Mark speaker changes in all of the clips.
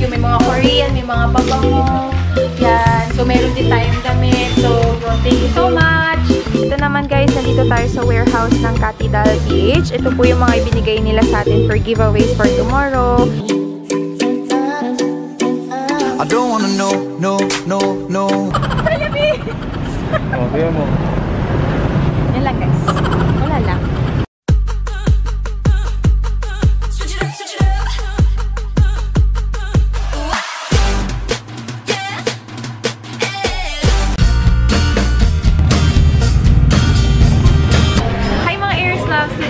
Speaker 1: you. May mga Korean, may mga pabango. Yan. So, meron din tayong damit. So, thank you so much. Ito naman guys, nandito tayo sa warehouse ng Catidal Beach. Ito po yung mga ibinigay nila sa atin for giveaways for tomorrow.
Speaker 2: I don't wanna know, no.
Speaker 3: Oh, kaya mo.
Speaker 1: Yan lang guys. Wala lang.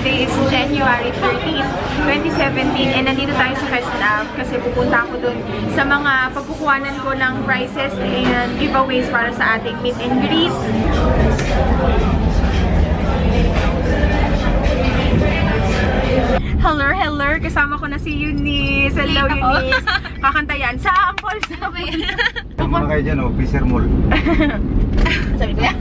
Speaker 1: Today is January 13, 2017 and nandito tayo sa Festav kasi pupunta ako dun sa mga pagkukuhanan ko ng prizes and giveaways para sa ating meet and greet. Hello! Kasama ko na si Eunice. Hello, Eunice. Kakanta yan. Sa Ampol.
Speaker 3: Pumunta kayo dyan, Fisher Mall.
Speaker 1: Sabi ko yan.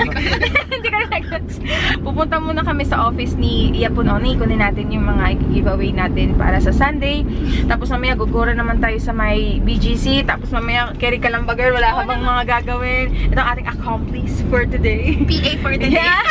Speaker 1: Hindi ka nag-gets. Pupunta muna kami sa office ni Yapon Oni. Kunin natin yung mga giveaway natin para sa Sunday. Tapos mamaya gugura naman tayo sa may BGC. Tapos mamaya carry ka lang ba girl? Wala ka bang mga gagawin? Ito ang ating accomplice for today.
Speaker 4: PA for the day.
Speaker 1: Yeah.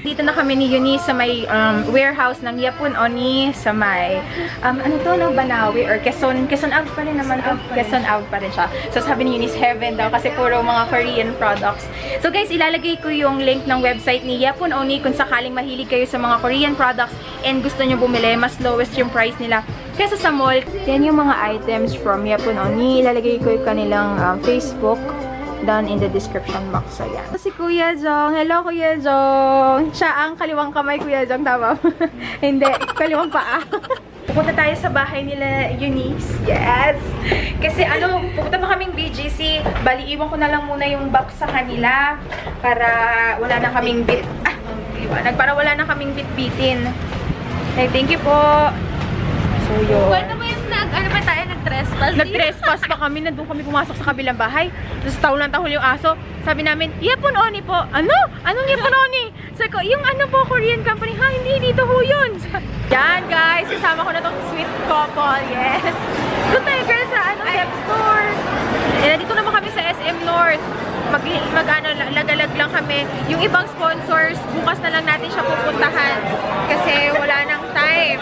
Speaker 1: Dito na kami ni Eunice sa may warehouse ng Yapon Oni sa may ano to no Banawi or Quezon Ave pa rin naman to. Quezon Ave pa rin siya. So sabi ni Eunice heaven daw kasi puro mga Korean products. So guys, ilalagay ko yung link ng website ni Yapon Oni kung sakaling mahilig kayo sa mga Korean products and gusto nyo bumili, mas lowest yung price nila kaysa sa mall. Yan yung mga items from Yapon Oni. Ilalagay ko yung kanilang Facebook down in the description box. So, yan. Si Kuya Jong. Hello, Kuya Jong. Siya ang kaliwang kamay, Kuya Jong. Tama? Hindi. Kaliwang paa. Pupunta tayo sa bahay nila, Eunice. Yes! Kasi pupunta pa kaming BGC. Bali, iwan ko na lang muna yung box sa kanila para wala na kaming para wala na kaming bit-bitin. Hey, thank you po. So, yun.
Speaker 4: Ano ba yung nag-trespass?
Speaker 1: Nag-trespass pa kami. Nandun kami pumasok sa kabilang bahay. Tapos tahol yung aso. Sabi namin, Yapon Oni po. Ano? Anong Yapon Oni? Sabi ko, yung ano po, Korean company. Ha, hindi dito ho yun. Yan, guys. Kasama ko na tong sweet couple. Yes. Doon tayo, girl, sa Dep Store. Dito naman kami sa SM North. Lagalag lang kami. Yung ibang sponsors, bukas na lang natin siya pupuntahan. Kasi wala nang time.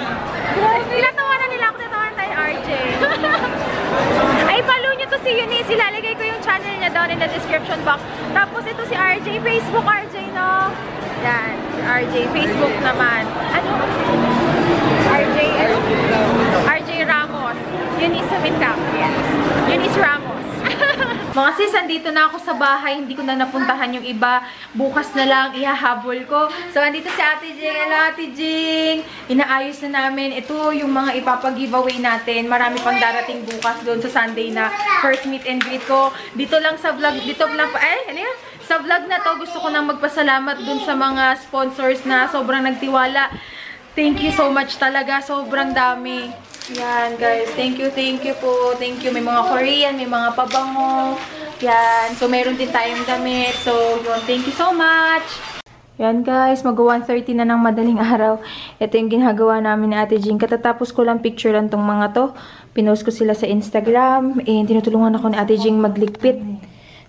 Speaker 1: Tinatawanan nila ako. Tinatawanan tayo, RJ. Ay, follow nyo to si Eunice. Ilalagay ko yung channel niya down in the description box. Tapos ito si RJ. Facebook, RJ, no? Yan. Si RJ. Facebook naman. Ano? RJ Ramos. Eunice Sumikap. Yes. Eunice Ramos. Mga sis, andito na ako sa bahay. Hindi ko na napuntahan yung iba. Bukas na lang, ihahabol ko. So, andito si Ate Jing. Hello, Ate Jing. Inaayos na namin. Ito yung mga ipapag-giveaway natin. Marami pang darating bukas doon sa Sunday na first meet and greet ko. Dito lang sa vlog. Sa vlog na to, gusto ko nang magpasalamat doon sa mga sponsors na sobrang nagtiwala. Thank you so much talaga. Sobrang dami. Yan, guys. Thank you po. Thank you. May mga Korean, may mga pabango. Yan. So, meron din tayong damit. So, yun. Thank you so much. Yan, guys. Mag-1:30 na ng madaling araw. Ito yung ginagawa namin ni Ate Jing. Katatapos ko lang picture lang tong mga to. Pinost ko sila sa Instagram. And tinutulungan ako ni Ate Jing magligpit.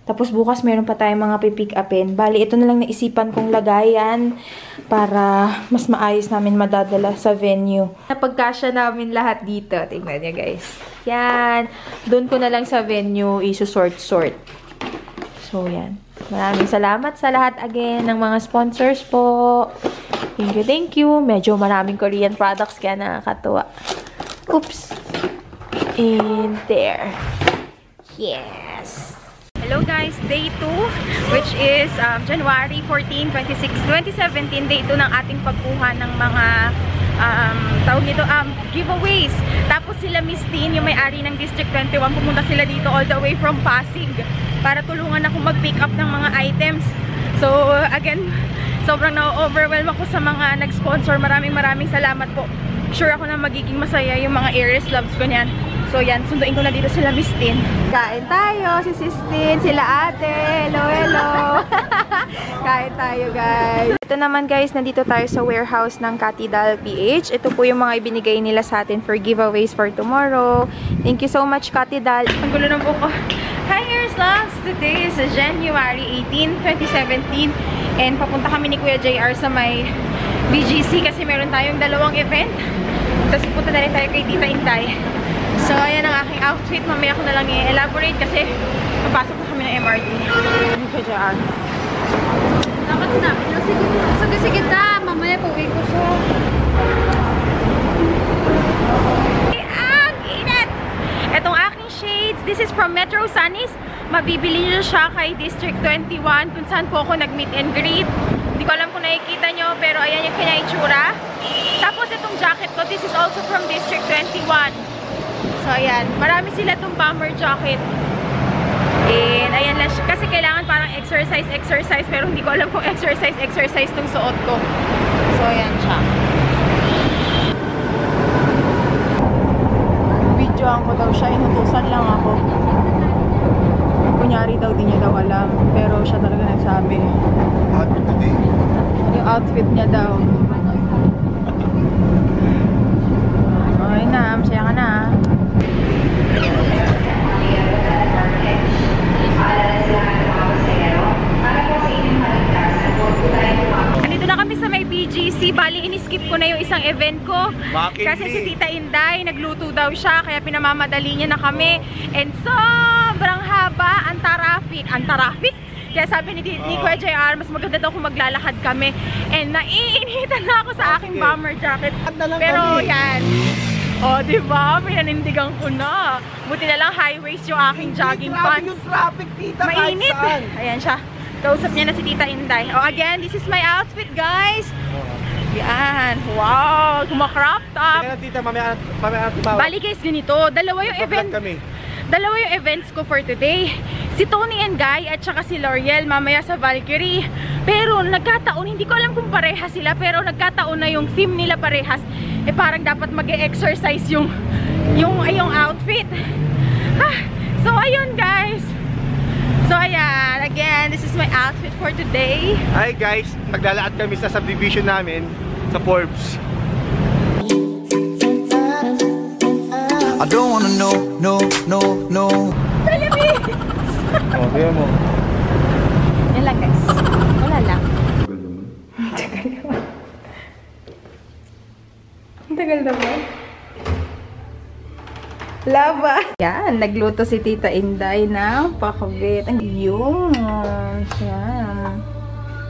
Speaker 1: Tapos bukas meron pa tayong mga pipick upin. Bali, ito na lang naisipan kong lagayan para mas maayos namin madadala sa venue. Napagkasya namin lahat dito. Tingnan niyo, guys. Yan. Doon ko na lang sa venue isusort-sort. So, yan. Maraming salamat sa lahat again ng mga sponsors po. Thank you. Medyo maraming Korean products kaya nakakatuwa. Oops. And there. Yes. Hello guys, day 2, which is January 14, 2017, day 2 ng ating pagkuha ng mga tawag nito, giveaways. Tapos sila Miss Teen, yung may-ari ng District 21, pumunta sila dito all the way from Pasig para tulungan ako mag-pick up ng mga items. So again, sobrang na-overwhelm ako sa mga nag-sponsor. Maraming salamat po. Sure ako na magiging masaya yung mga Aries loves ko niyan. So yan, sunduin ko na dito sila Miss Tin. Kain tayo, si Sis Tin, sila ate. Hello, hello. Kain tayo guys. Ito naman guys, nandito tayo sa warehouse ng Katidal PH. Ito po yung mga ibinigay nila sa atin for giveaways for tomorrow. Thank you so much Katidal. Ang gulo ng buko. Hi Ears Loves! Today is January 18, 2017 and papunta kami ni Kuya JR sa may BGC kasi meron tayong dalawang event. Tapos pupunta na rin tayo kay Tita Inday. So, ayan ang aking outfit. Mamaya ko na lang i-elaborate kasi papasok po kami ng MRT. Kuya JR.
Speaker 4: Dapat sinabi niyo, sige na, mamaya pauwi ko siya.
Speaker 1: Ang init! Etong aking shades, this is from Metro Sunnies. Mabibili nyo siya kay District 21 kung saan po ako nag-meet and greet. Hindi ko alam kung nakikita nyo, pero ayan yung kanya itsura. Tapos itong jacket ko, this is also from District 21. So ayan, marami sila itong bomber jacket. And ayan lang siya. Kasi kailangan parang exercise, pero hindi ko alam kung exercise itong suot ko. So ayan siya. Videoan ko daw siya, inutusan lang ako. Kunyari daw, di niya daw alam. Pero siya talaga nagsabi.
Speaker 3: Outfit today.
Speaker 1: Yung outfit niya daw. Okay na, masaya ka na. Nandito na kami sa may BGC. Bali, in-skip ko na yung isang event ko. Kasi si Tita Inday, nagluto daw siya. Kaya pinamamadali niya na kami. And sobrang haba ang traffic. Ang traffic? Kaya sabi ni Kuya JR, mas maganda daw kung maglalakad kami. And naiinitan na ako sa aking bomber jacket. Pero yan. O, diba? Pinanindigan ko na. Buti na lang high-waist yung aking jogging pants.
Speaker 3: Yung traffic, tita.
Speaker 1: Mainit. Ayan siya. Kausap niya na si Tita Inday. Oh, again, this is my outfit, guys. Yan. Wow. Kumakrop top.
Speaker 3: Kaya tita, mamaya
Speaker 1: Bali guys, ganito. Dalawa yung events ko for today. Si Tony and Guy at saka si L'Oreal mamaya sa Valkyrie. Pero nagkataon, hindi ko alam kung pareha sila, pero nagkataon na yung theme nila parehas. Eh parang dapat mag-e-exercise yung outfit. So ayun guys. So ayan, again, this is my outfit for today.
Speaker 3: Hi guys, naglalakad kami sa subdivision namin sa Forbes.
Speaker 2: I don't wanna know, no.
Speaker 3: Okay mo.
Speaker 1: Yan lang guys. Wala lang. Ang tagal naman. Lava. Yan, nagluto si Tita Inday ng pakbit. Ang yun. Yan.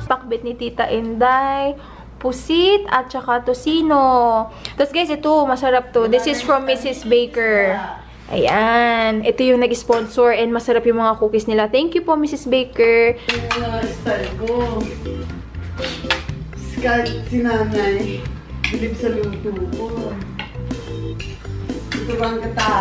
Speaker 1: Pakbit ni Tita Inday. Pusit at saka tosino. Tapos guys, ito, masarap to. This is from Mrs. Baker. Ayan. Ito yung nag-sponsor and masarap yung mga cookies nila. Thank you po, Mrs. Baker.
Speaker 5: Style ko. Si nanay, bilib sa luto ko. Tuturuan kita.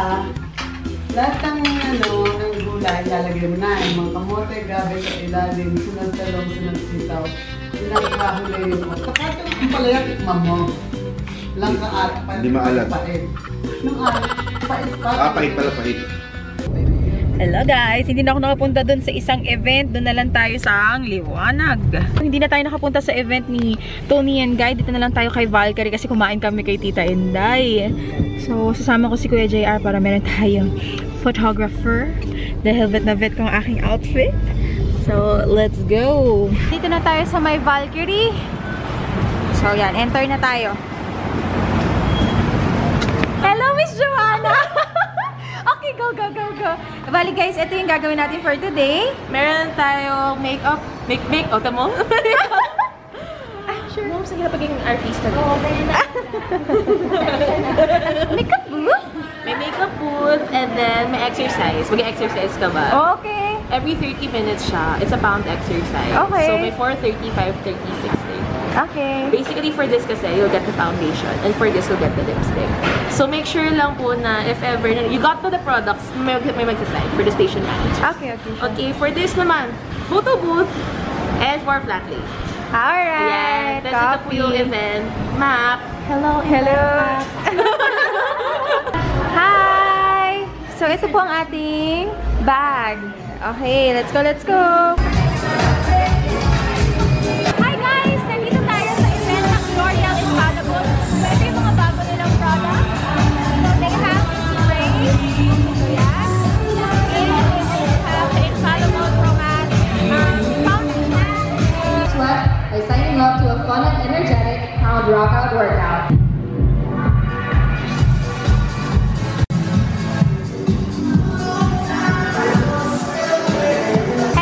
Speaker 5: Lahat ng ng gulay, lalagay mo na. Yung mga kamote, gabi sa ilalim, sunod talong, sunod sitaw. Pinagkahuli yung ko. Kahit ang palaya, tikman mo. Lang ka pa.
Speaker 3: Hindi maalat.
Speaker 5: Pait. Nung alat, pait pa.
Speaker 3: Pahit pala, pahit.
Speaker 1: Hello guys! Hindi na ako nakapunta dun sa isang event. Doon na lang tayo sa ang Liwanag. Hindi na tayo nakapunta sa event ni Tony and Guy. Dito na lang tayo kay Valkyrie kasi kumain kami kay Tita Inday. So, sasama ko si Kuya JR para meron tayong photographer. Dahil vet na vet ko ang aking outfit. So, let's go! Dito na tayo sa may Valkyrie. So, yan. Enter na tayo. Hello, Miss Joanna! Okay, go. Bali guys, ito yung gagawin natin for today. Meron tayong makeup. Make, o tamo? Sure. Mom, sige na pagiging artista. Oo, makeup booth?
Speaker 6: May makeup booth and then may exercise. Mag-exercise ka ba?
Speaker 1: Okay.
Speaker 6: Every 30 minutes siya. It's a pound exercise.
Speaker 1: Okay.
Speaker 6: So may 4:30, 5:30, 6:30.
Speaker 1: Okay.
Speaker 6: Basically for this kasi, you'll get the foundation. And for this, you'll get the lipstick. So make sure lang po na if ever, you got to the products, may mag-decide for the station manager.
Speaker 1: Okay.
Speaker 6: Okay, for this naman, photo booth and for flat lay.
Speaker 1: Alright.
Speaker 6: Yan. Tapos ito po yung event map.
Speaker 1: Hello. Hi! So, ito po ang ating bag. Okay, let's go, let's go! Hi guys! Nandito tayo sa event ng L'Oreal Infallible. So, ito yung mga bago nilang products. So, they have spray. So, yan. And they have the Infallible Romance foundation.
Speaker 7: Sweat by signing up to a fun and energetic Pound Workout workout.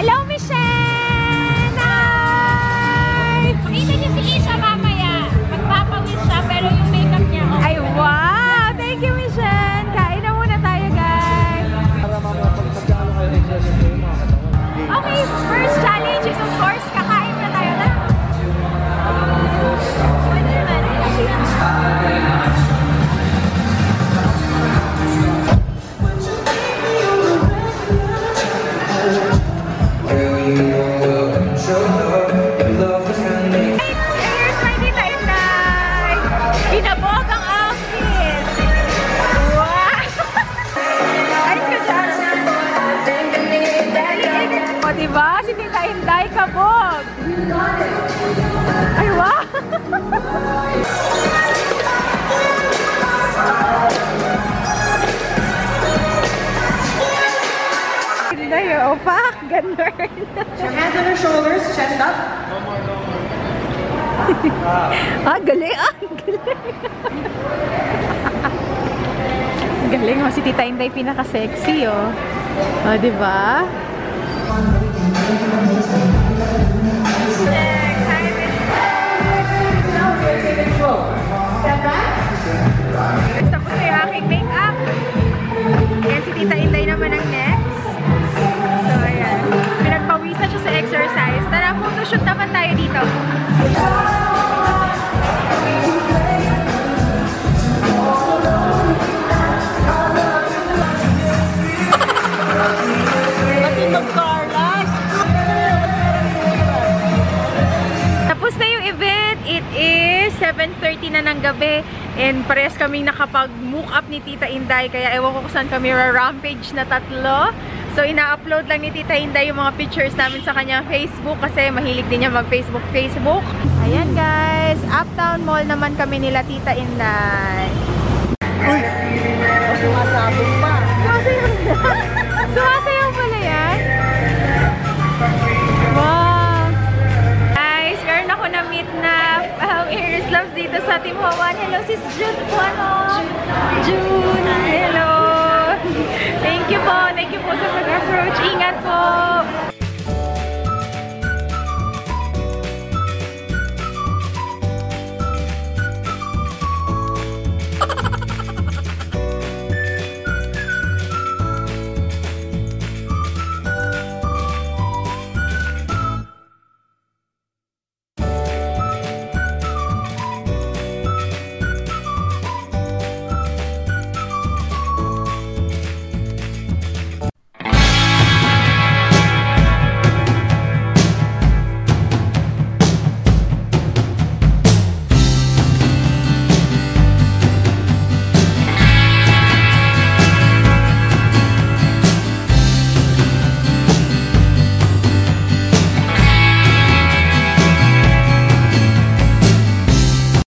Speaker 1: Hello, Michelle! Hi! Pakita niyo si Isha mamaya. Magpapawis siya, pero yung makeup niya, okay. Ay, wow! Thank you, Michelle! Kain na muna tayo, guys. Okay, first challenge is, of course, kakain na tayo na. Pwede naman. Here's my Tita Inday! Kinabog ang outfit! Wow! Ayos ka dyan! O diba? Si Tita Inday kabog! Ay, wow! Inday, opak! Ganun!
Speaker 5: Hands on your shoulders, chest up.
Speaker 1: Galing! Galing! Galing, oh. Si Tita Inday pinaka-sexy, oh. Oh, diba? Tapos na yung aking make-up. Yan, si Tita Inday naman ang next. So, ayan. Pinagpawisan siya sa exercise. Tara, photoshoot naman tayo dito. Tapos na yung event. It is 7:30 na ng gabi. And parehas kaming nakapag-mook up ni Tita Inday. Kaya ewan ko kung saan kami rampage na tatlo. So, ina-upload lang ni Tita Inday yung mga pictures namin sa kanyang Facebook. Kasi mahilig din niya mag-Facebook. Ayan guys. Uptown Mall naman kami nila Tita Inday.
Speaker 5: Uy! Sumasabog pa.
Speaker 1: Sumasayaw pala yan? Wow! Guys, meron ako na-meet na Eris Loves dito sa Team Hawan. Hello, sis June po, ano? June, hello! Thank you po sa pag-approach. Ingat po!